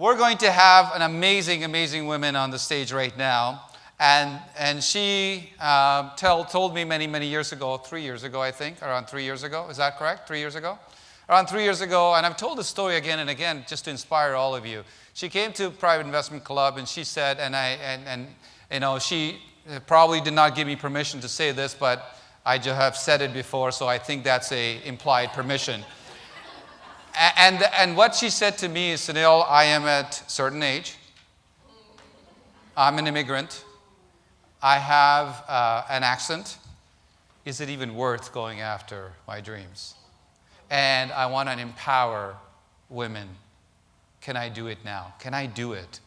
we're going to have an amazing, amazing woman on the stage right now. And she told me many, many years ago, 3 years ago, I think, around 3 years ago. Is that correct? 3 years ago? Around 3 years ago, and I've told the story again and again just to inspire all of you. She came to Private Investment Club and she said, she probably did not give me permission to say this, but I just have said it before, so I think that's a implied permission. And what she said to me is, Sunil, I am at a certain age. I'm an immigrant. I have an accent. Is it even worth going after my dreams? And I want to empower women. Can I do it now? Can I do it?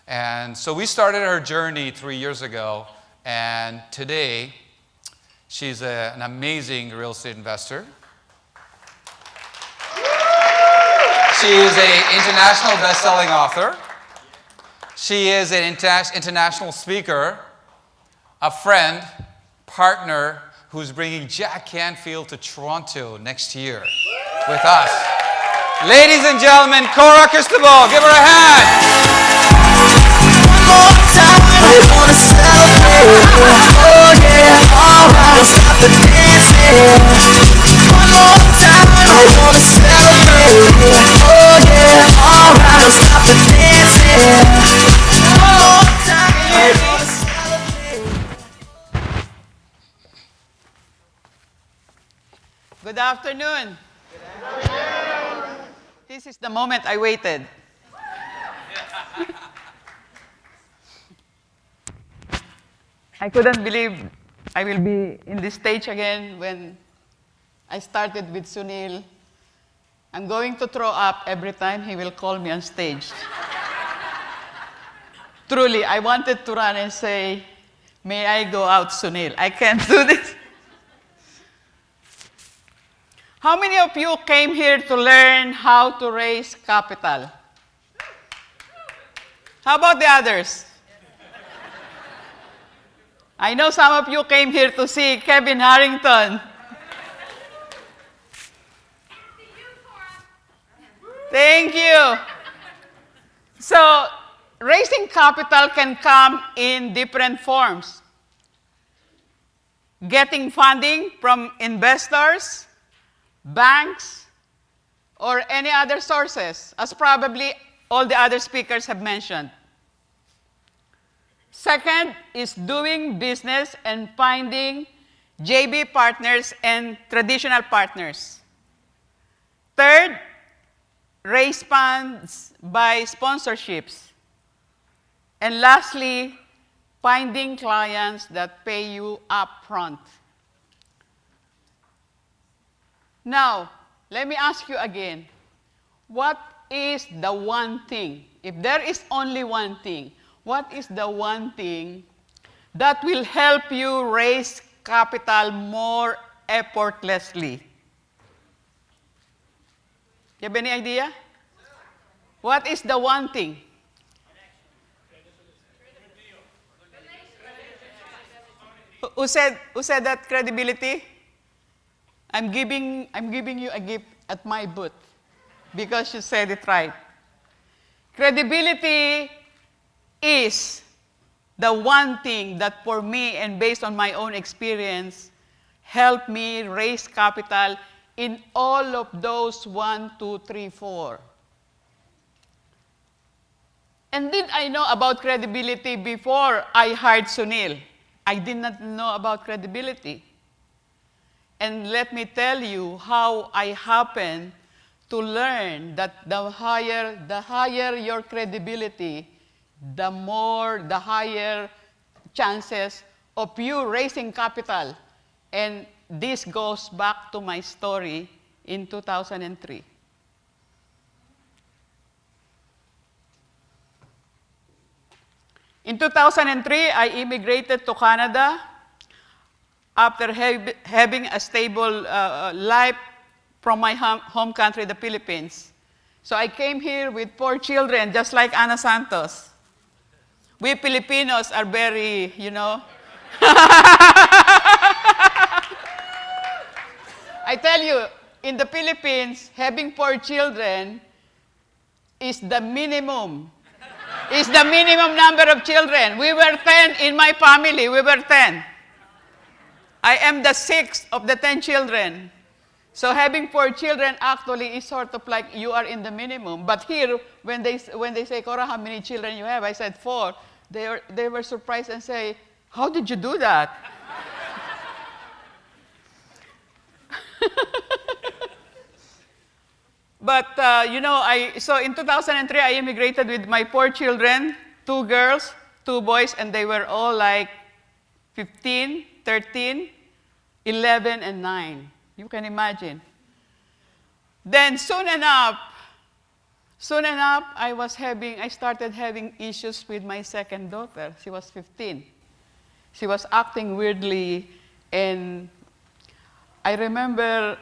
And so we started our journey 3 years ago, and today she's an amazing real estate investor. She is an international best-selling author. She is an international speaker, a friend, partner, who's bringing Jack Canfield to Toronto next year with us. Ladies and gentlemen, Cora Cristobal, give her a hand. One more time, I wanna celebrate. Oh yeah, alright, stop the dancing. One more time, I wanna celebrate. Oh yeah, alright, stop the dancing. One more time, I wanna celebrate. Good afternoon. Good afternoon. This is the moment I waited. I couldn't believe I will be in this stage again when I started with Sunil. I'm going to throw up every time he will call me on stage. Truly, I wanted to run and say, may I go out, Sunil? I can't do this. How many of you came here to learn how to raise capital? How about the others? I know some of you came here to see Kevin Harrington. Thank you. So, raising capital can come in different forms. Getting funding from investors, banks, or any other sources, as probably all the other speakers have mentioned. Second is doing business and finding JV partners and traditional partners. Third, raise funds by sponsorships. And lastly, finding clients that pay you upfront. Now, let me ask you again, what is the one thing, if there is only one thing, what is the one thing that will help you raise capital more effortlessly? You have any idea? What is the one thing? Who said that credibility? I'm giving you a gift at my booth because you said it right. Credibility is the one thing that for me and based on my own experience helped me raise capital in all of those 1, 2, 3, 4. And did I know about credibility before I hired Sunil? I did not know about credibility. And let me tell you how I happened to learn that the higher your credibility, the higher chances of you raising capital. And this goes back to my story in 2003. In 2003, I immigrated to Canada after having a stable life from my home country, the Philippines. So I came here with 4 children, just like Ana Santos. We Filipinos are very, I tell you, in the Philippines, having 4 children is the minimum. Is the minimum number of children. We were 10 in my family. We were 10. I am the 6th of the 10 children. So having 4 children actually is sort of like you are in the minimum. But here, when they say, Cora, how many children you have? I said 4. They were surprised and say, how did you do that? But, so in 2003, I immigrated with my 4 children, 2 girls, 2 boys, and they were all like 15, 13, 11, and 9. You can imagine. Then soon enough, I started having issues with my second daughter. She was 15. She was acting weirdly, and I remember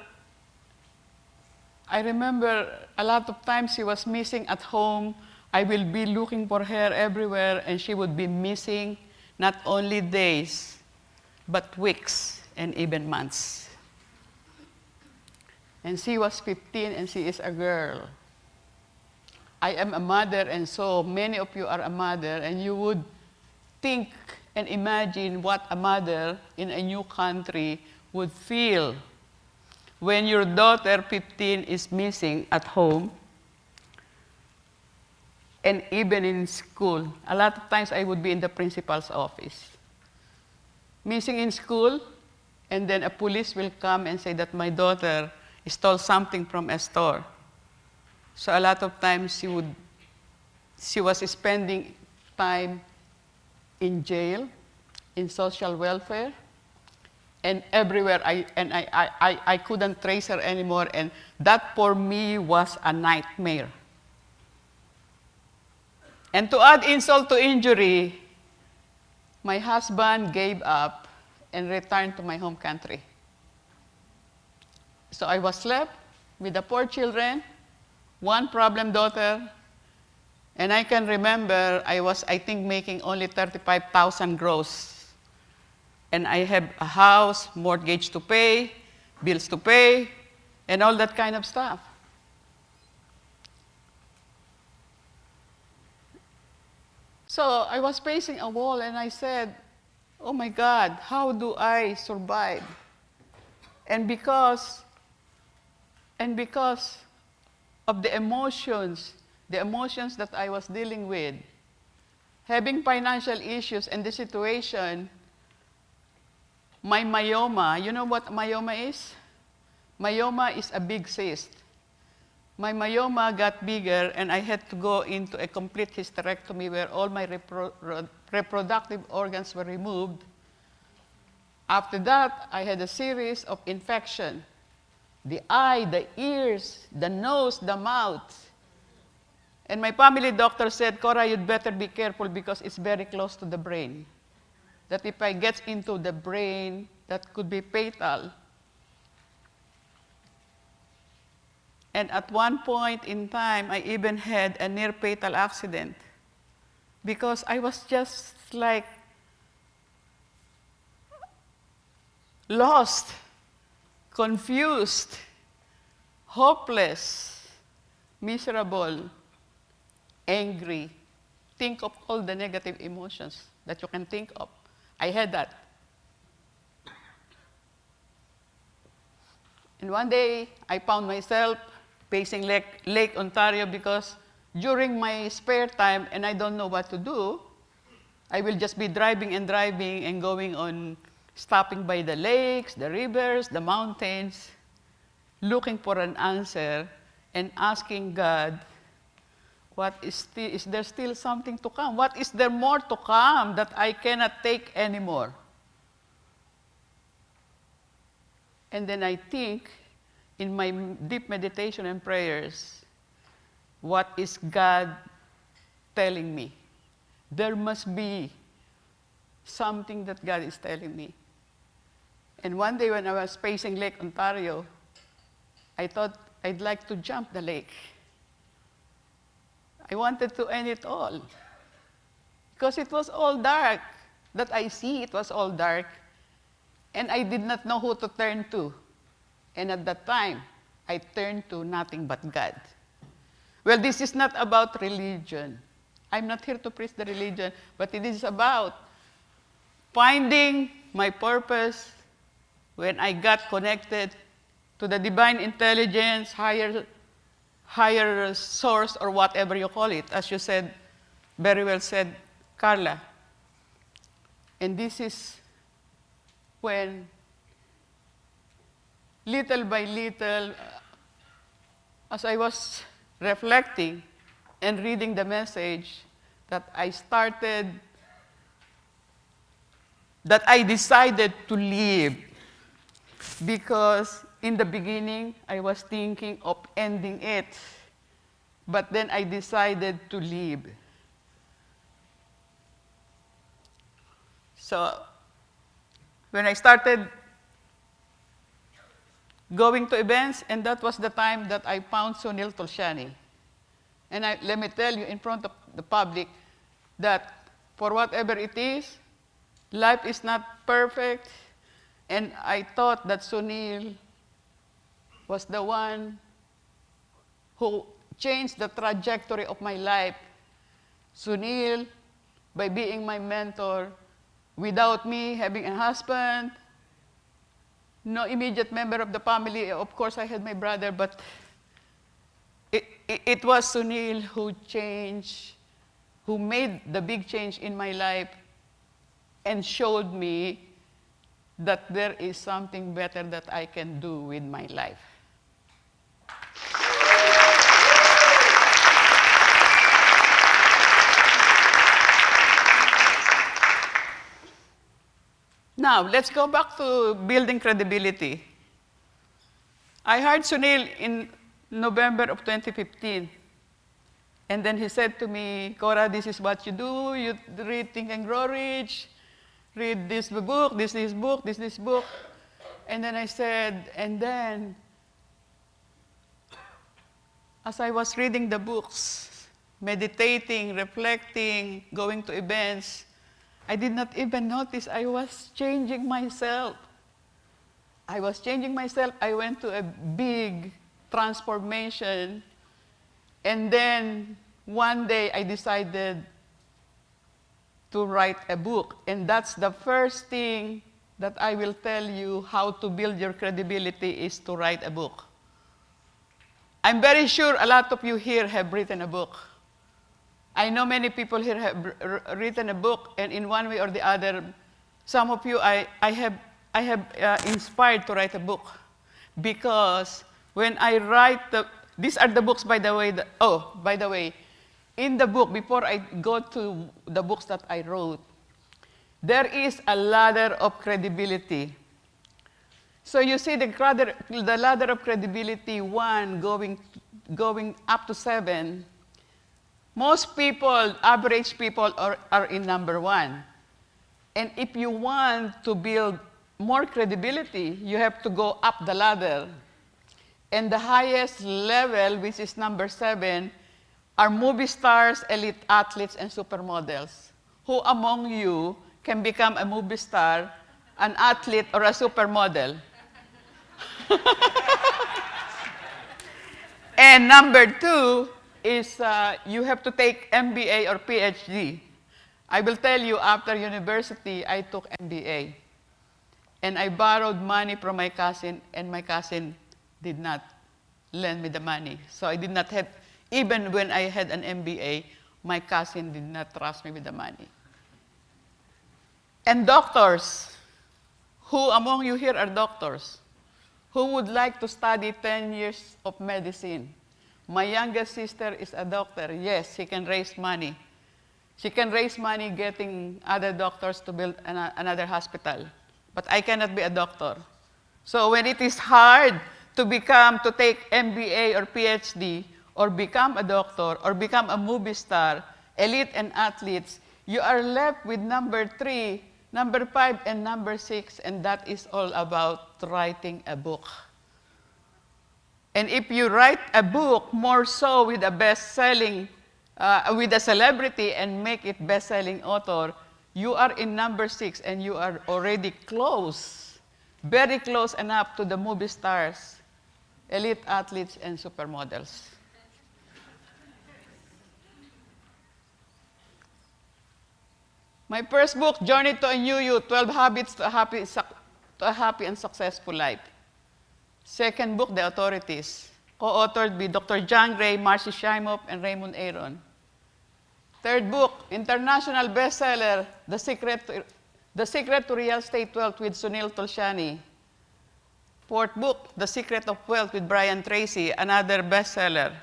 a lot of times she was missing at home. I will be looking for her everywhere, and she would be missing not only days, but weeks and even months. And she was 15, and she is a girl. I am a mother, and so many of you are a mother, and you would think and imagine what a mother in a new country would feel when your daughter, 15, is missing at home and even in school. A lot of times I would be in the principal's office. Missing in school, and then a police will come and say that my daughter stole something from a store. So a lot of times she was spending time in jail, in social welfare, and everywhere. I couldn't trace her anymore, and that for me was a nightmare. And to add insult to injury, my husband gave up and returned to my home country. So I was left with the 4 children, 1 problem daughter, and I can remember I was, I think, making only 35,000 gross. And I have a house, mortgage to pay, bills to pay, and all that kind of stuff. So I was facing a wall, and I said, oh my God, how do I survive? And because of the emotions that I was dealing with, having financial issues and the situation, my myoma, you know what myoma is? Myoma is a big cyst. My myoma got bigger, and I had to go into a complete hysterectomy where all my reproductive organs were removed. After that, I had a series of infections. The eye, the ears, the nose, the mouth. And my family doctor said, Cora, you'd better be careful because it's very close to the brain. That if I get into the brain, that could be fatal. And at one point in time, I even had a near-fatal accident because I was just like lost, confused, hopeless, miserable, angry. Think of all the negative emotions that you can think of. I had that. And one day, I found myself facing Lake Ontario because during my spare time, and I don't know what to do, I will just be driving and going on, stopping by the lakes, the rivers, the mountains, looking for an answer and asking God, is there still something to come? What is there more to come that I cannot take anymore? And then I think, in my deep meditation and prayers, what is God telling me? There must be something that God is telling me. And one day when I was facing Lake Ontario, I thought I'd like to jump the lake. I wanted to end it all. Because it was all dark. That I see, it was all dark. And I did not know who to turn to. And at that time, I turned to nothing but God. Well, this is not about religion. I'm not here to preach the religion, but it is about finding my purpose when I got connected to the divine intelligence, higher source, or whatever you call it, as you said, very well said, Carla. And this is when, little by little, as I was reflecting and reading the message, that I decided to leave. Because in the beginning, I was thinking of ending it. But then I decided to leave. So when I started going to events, and that was the time that I found Sunil Tulsiani. And let me tell you in front of the public that for whatever it is, life is not perfect. And I thought that Sunil was the one who changed the trajectory of my life. Sunil, by being my mentor, without me having a husband, no immediate member of the family. Of course, I had my brother, but it was Sunil who made the big change in my life and showed me that there is something better that I can do with my life. Now, let's go back to building credibility. I hired Sunil in November of 2015. And then he said to me, Cora, this is what you do. You read Think and Grow Rich. Read this book, this book, this book. And then I said, and then, as I was reading the books, meditating, reflecting, going to events, I did not even notice I was changing myself. I was changing myself. I went to a big transformation. And then one day I decided to write a book. And that's the first thing that I will tell you how to build your credibility is to write a book. I'm very sure a lot of you here have written a book. I know many people here have written a book, and in one way or the other, some of you I have inspired to write a book. Because when I write these are the books, by the way. By the way, in the book, before I go to the books that I wrote, there is a ladder of credibility. So you see the ladder of credibility, 1 going up to 7. Most people, average people, are in number 1. And if you want to build more credibility, you have to go up the ladder. And the highest level, which is number 7, are movie stars, elite athletes, and supermodels. Who among you can become a movie star, an athlete, or a supermodel? And number 2 is you have to take MBA or PhD. I will tell you, after university, I took MBA. And I borrowed money from my cousin, and my cousin did not lend me the money. So I did not have, even when I had an MBA, my cousin did not trust me with the money. And doctors, who among you here are doctors? Who would like to study 10 years of medicine? My youngest sister is a doctor. Yes, she can raise money. She can raise money getting other doctors to build another hospital. But I cannot be a doctor. So when it is hard to take MBA or PhD, or become a doctor, or become a movie star, elite and athletes, you are left with number 3, number 5, and number 6, and that is all about writing a book. And if you write a book, more so with a best-selling, with a celebrity, and make it best-selling author, you are in number 6, and you are already close, very close enough to the movie stars, elite athletes, and supermodels. My first book, Journey to a New You, 12 Habits to a Happy and Successful Life. Second book, The Authorities, co-authored by Dr. John Gray, Marcy Shimoff, and Raymond Aron. Third book, international bestseller, The Secret to Real Estate Wealth with Sunil Tulsiani. Fourth book, The Secret of Wealth with Brian Tracy, another bestseller.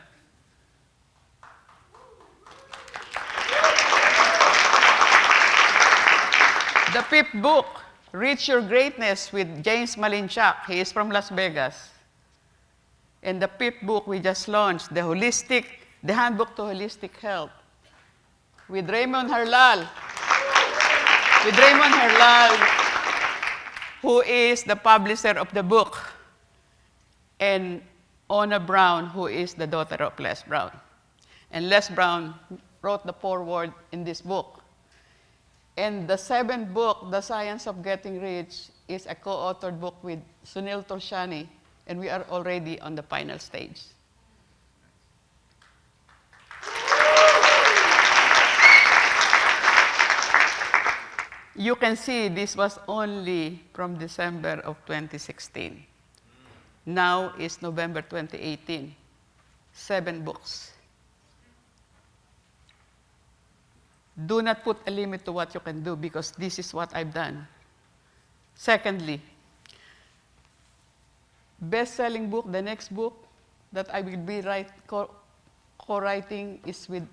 The fifth book, Reach Your Greatness with James Malinchak. He is from Las Vegas. And the fifth book we just launched, The Handbook to Holistic Health, with Raymond Harlal. With Raymond Harlal, who is the publisher of the book, and Ona Brown, who is the daughter of Les Brown. And Les Brown wrote the foreword in this book. And the seventh book, The Science of Getting Rich, is a co-authored book with Sunil Tulsiani, and we are already on the final stage. You can see this was only from December of 2016. Now is November 2018. 7 books. Do not put a limit to what you can do, because this is what I've done. Secondly, best-selling book, the next book that I will be co-writing is with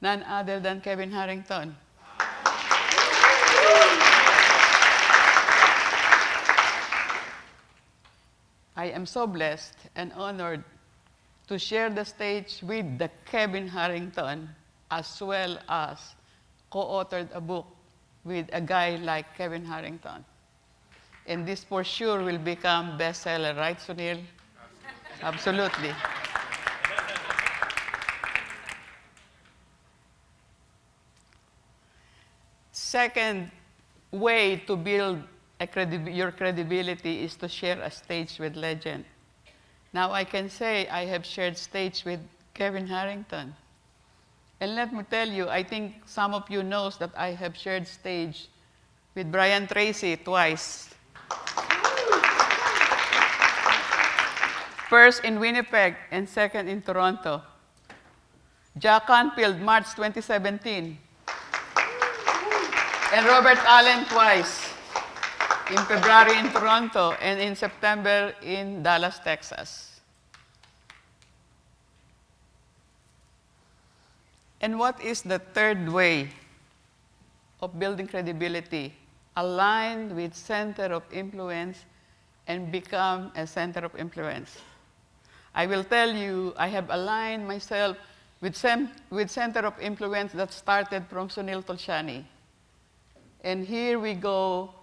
none other than Kevin Harrington. I am so blessed and honored to share the stage with the Kevin Harrington, as well as co-authored a book with a guy like Kevin Harrington. And this for sure will become bestseller, right, Sunil? Absolutely. Second way to build your credibility is to share a stage with legend. Now I can say I have shared stage with Kevin Harrington. And let me tell you, I think some of you knows that I have shared stage with Brian Tracy twice. First in Winnipeg and second in Toronto. Jack Canfield, March 2017. And Robert Allen twice. In February in Toronto and in September in Dallas, Texas. And what is the third way of building credibility? Align with center of influence and become a center of influence. I will tell you, I have aligned myself with center of influence that started from Sunil Tulsiani. And here we go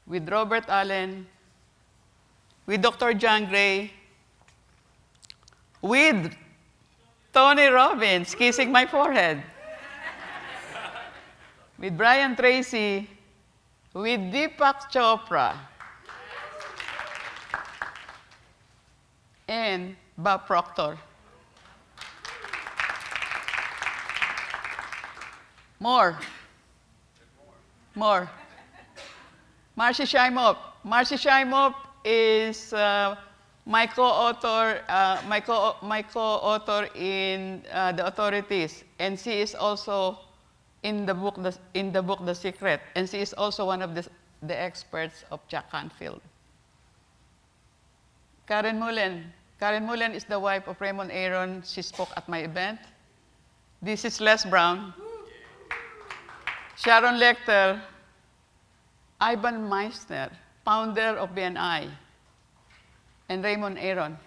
with Robert Allen, with Dr. John Gray, with Tony Robbins kissing my forehead, with Brian Tracy, with Deepak Chopra, and Bob Proctor. More. Marcy Shimoff. Marcy Shimoff is my co-author in The Authorities, and she is also in the book The Secret, and she is also one of the experts of Jack Canfield. Karen Mullen is the wife of Raymond Aron. She spoke at my event. This is Les Brown. Sharon Lecter, Ivan Meissner, founder of BNI, and Raymond Aron.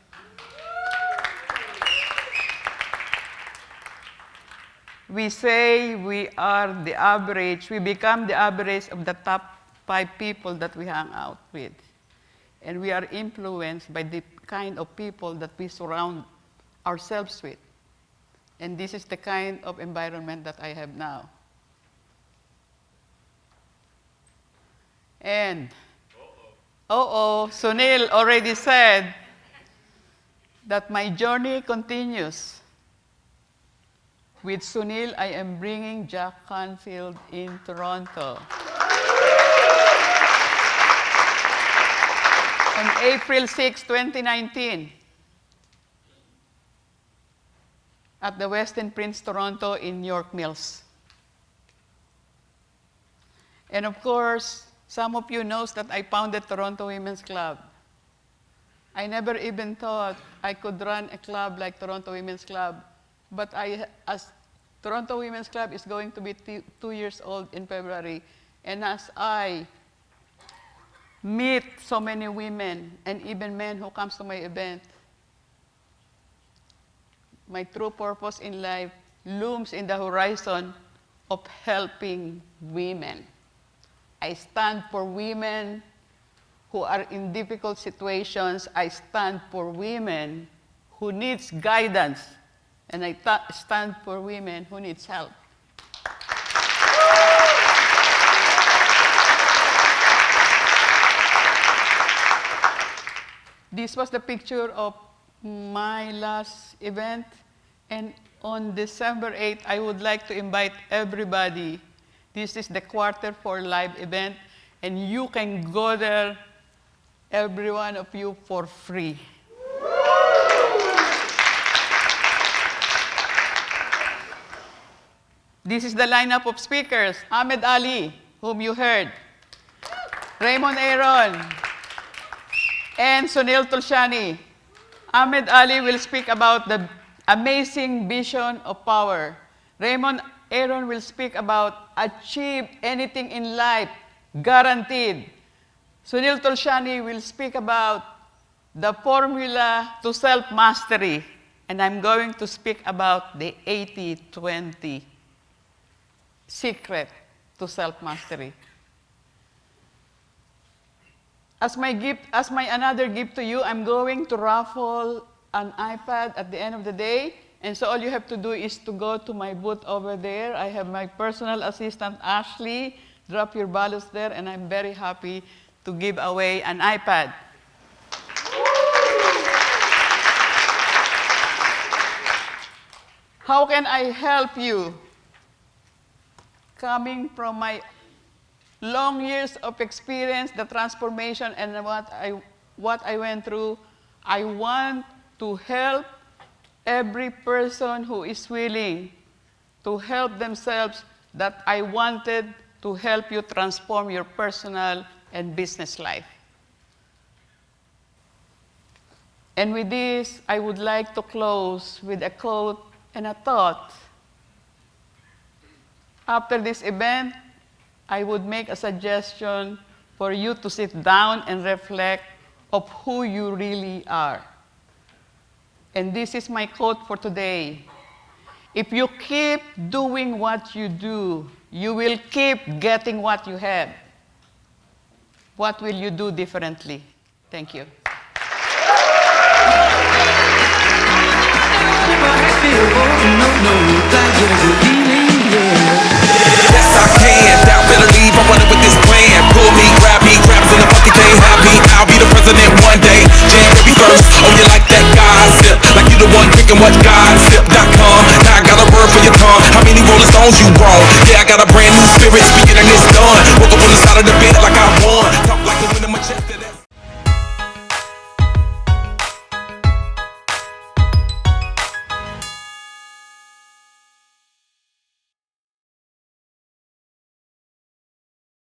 We say we are the average, we become the average of the top 5 people that we hang out with. And we are influenced by the kind of people that we surround ourselves with. And this is the kind of environment that I have now. And, Sunil already said that my journey continues. With Sunil, I am bringing Jack Canfield in Toronto. On April 6, 2019, at the Westin Prince Toronto in York Mills. And of course, some of you knows that I founded Toronto Women's Club. I never even thought I could run a club like Toronto Women's Club, but as Toronto Women's Club is going to be 2 years old in February, and as I meet so many women and even men who comes to my event, my true purpose in life looms in the horizon of helping women. I stand for women who are in difficult situations. I stand for women who needs guidance. And I stand for women who needs help. This was the picture of my last event. And on December 8th, I would like to invite everybody. This is the Quarter for Live event, and you can go there, every one of you, for free. This is the lineup of speakers. Ahmed Ali, whom you heard. Raymond Aaron. And Sunil Tulsiani. Ahmed Ali will speak about the amazing vision of power. Raymond Aaron will speak about achieve anything in life, guaranteed. Sunil Tulsiani will speak about the formula to self-mastery. And I'm going to speak about the 80-20 secret to self-mastery. As my another gift to you, I'm going to raffle an iPad at the end of the day. And so all you have to do is to go to my booth over there. I have my personal assistant, Ashley. Drop your ballots there, and I'm very happy to give away an iPad. How can I help you? Coming from my long years of experience, the transformation, and what I went through, I want to help every person who is willing to help themselves, that I wanted to help you transform your personal and business life. And with this, I would like to close with a quote and a thought. After this event, I would make a suggestion for you to sit down and reflect of who you really are. And this is my quote for today. If you keep doing what you do, you will keep getting what you have. What will you do differently? Thank you. Yes, I can. Doubt better leave. I'm running with this plan. Pull me, grab us in the bucket, can't have me. I'll be the president one day. January 1st. Oh, you like that gossip? Like you the one picking what gossip.com. Now I got a word for your tongue. How many Rolling Stones you wrong? Yeah, I got a brand new spirit speaking and it's done. Woke up on the side of the bed like